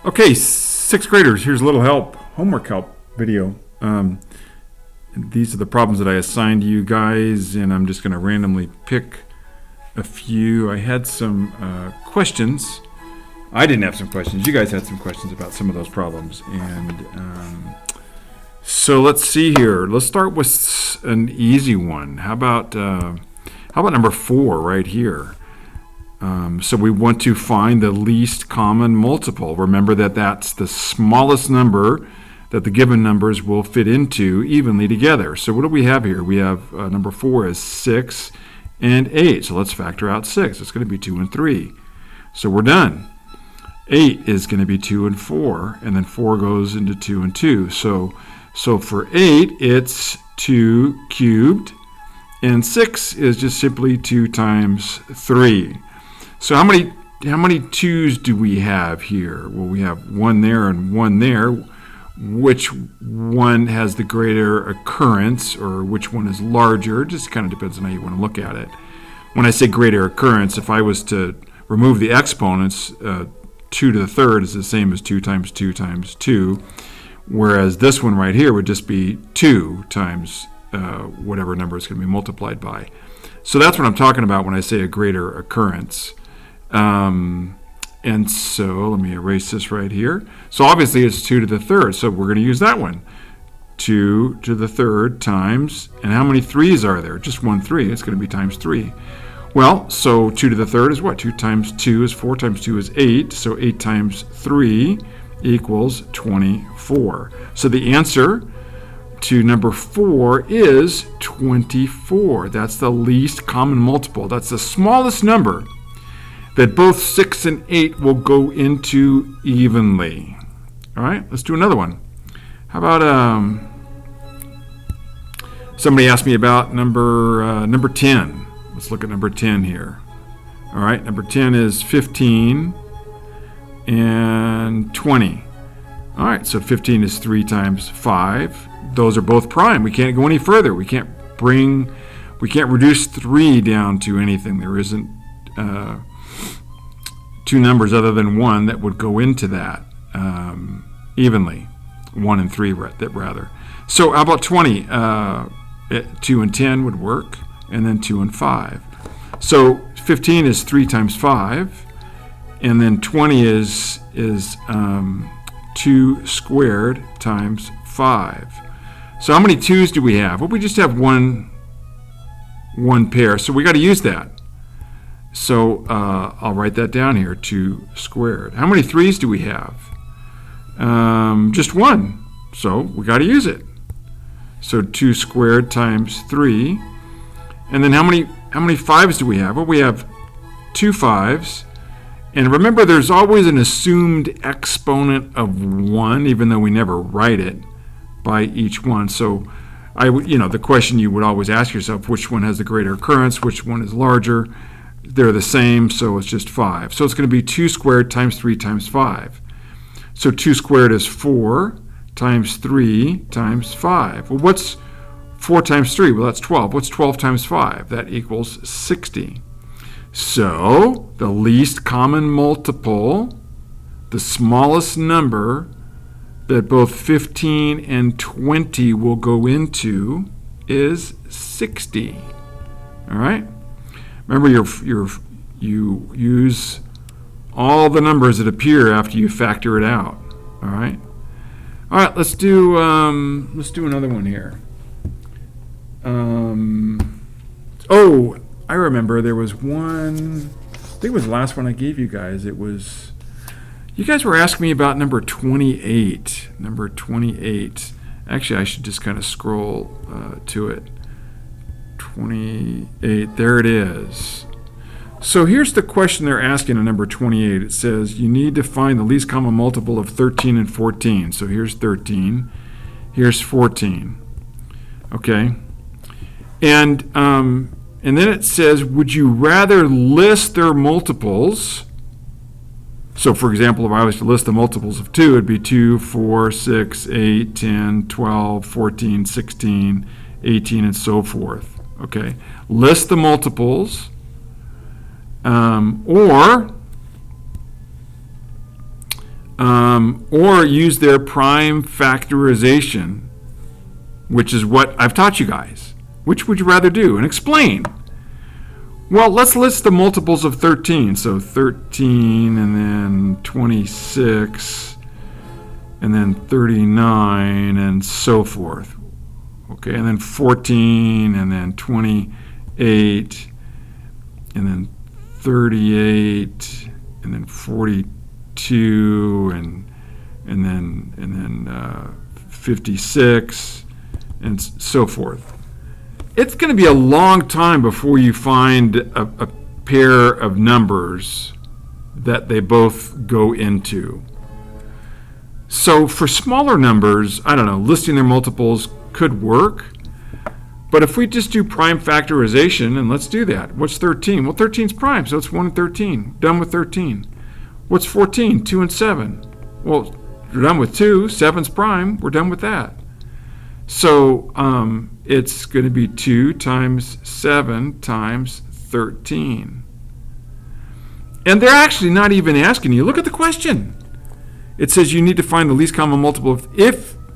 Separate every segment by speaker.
Speaker 1: Okay, sixth graders, here's a little homework help video. These are the problems that I assigned to you guys, and I'm just going to randomly pick a few. I had some questions. I didn't have some questions. You guys had some questions about some of those problems. And so let's see here. Let's start with an easy one. How about number 4 right here? So we want to find the least common multiple. Remember that that's the smallest number that the given numbers will fit into evenly together. So what do we have here? We have number 4 is 6 and 8. So let's factor out 6. It's going to be 2 and 3. So we're done. 8 is going to be 2 and 4, and then 4 goes into 2 and 2. So for 8, it's 2 cubed, and 6 is just simply 2 times 3. So how many 2's do we have here? Well, we have 1 there and 1 there. Which one has the greater occurrence, or which one is larger? It just kind of depends on how you want to look at it. When I say greater occurrence, if I was to remove the exponents, 2 to the third is the same as 2 times 2 times 2, whereas this one right here would just be 2 times whatever number it's going to be multiplied by. So that's what I'm talking about when I say a greater occurrence. And so let me erase this right here. So obviously it's 2 to the third, so we're going to use that one. 2 to the third times, and how many 3's are there? Just 1 3. It's going to be times 3. Well, so 2 to the third is what? 2 times 2 is 4 times 2 is 8. So 8 times 3 equals 24. So the answer to number 4 is 24. That's the least common multiple. That's the smallest number that both 6 and 8 will go into evenly. All right, let's do another one. How about somebody asked me about number 10. Let's look at number 10 here. All right, number 10 is 15 and 20. All right, so 15 is 3 times 5. Those are both prime. We can't go any further. We can't reduce 3 down to anything. There isn't two numbers other than 1 that would go into that evenly. 1 and 3 rather. So how about 20? 2 and 10 would work, and then 2 and 5. So 15 is 3 times 5, and then 20 is 2 squared times 5. So how many 2's do we have? Well, we just have one pair, so we got to use that. So I'll write that down here, 2 squared. How many 3's do we have? Just 1, so we got to use it. So 2 squared times 3. And then how many 5's do we have? Well, we have 2 5's. And remember, there's always an assumed exponent of 1, even though we never write it by each one. So the question you would always ask yourself, which one has the greater occurrence, which one is larger? They're the same, so it's just 5. So it's going to be 2 squared times 3 times 5. So 2 squared is 4 times 3 times 5. Well, what's 4 times 3? Well, that's 12. What's 12 times 5? That equals 60. So the least common multiple, the smallest number that both 15 and 20 will go into, is 60. All right? Remember, you use all the numbers that appear after you factor it out. All right. All right. Let's do another one here. Oh, I remember there was one. I think it was the last one I gave you guys. It was. You guys were asking me about number 28. Number 28. Actually, I should just kind of scroll to it. 28, there it is. So here's the question they're asking in number 28. It says you need to find the least common multiple of 13 and 14. So here's 13, here's 14. Okay, and then it says, would you rather list their multiples? So for example, if I was to list the multiples of 2, it'd be 2, 4, 6, 8, 10, 12, 14, 16, 18, and so forth. Okay, list the multiples, or or use their prime factorization, which is what I've taught you guys. Which would you rather do? And explain. Well, let's list the multiples of 13. So 13 and then 26 and then 39 and so forth. Okay, and then 14 and then 28 and then 38 and then 42 and then 56 and so forth. It's going to be a long time before you find a pair of numbers that they both go into. So for smaller numbers, I don't know, listing their multiples could work. But if we just do prime factorization, and let's do that. What's 13? Well, 13 is prime, so it's 1 and 13. Done with 13. What's 14? 2 and 7. Well, we're done with 2. 7's prime. We're done with that. So it's going to be 2 times 7 times 13. And they're actually not even asking you. Look at the question. It says you need to find the least common multiple of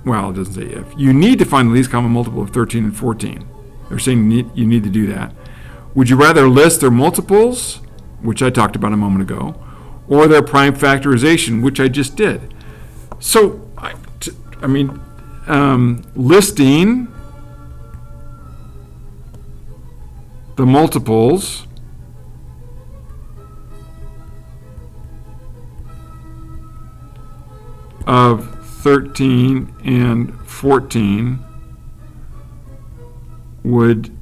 Speaker 1: well, it doesn't say if. You need to find the least common multiple of 13 and 14. They're saying you need to do that. Would you rather list their multiples, which I talked about a moment ago, or their prime factorization, which I just did? So, listing the multiples of 13 and 14 would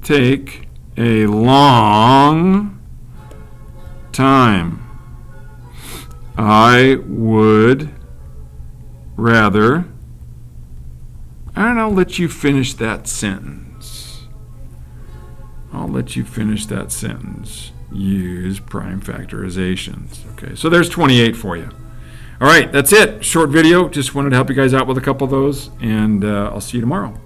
Speaker 1: take a long time. I would rather, and I'll let you finish that sentence. Use prime factorizations. Okay, so there's 28 for you. All right, that's it. Short video. Just wanted to help you guys out with a couple of those, and I'll see you tomorrow.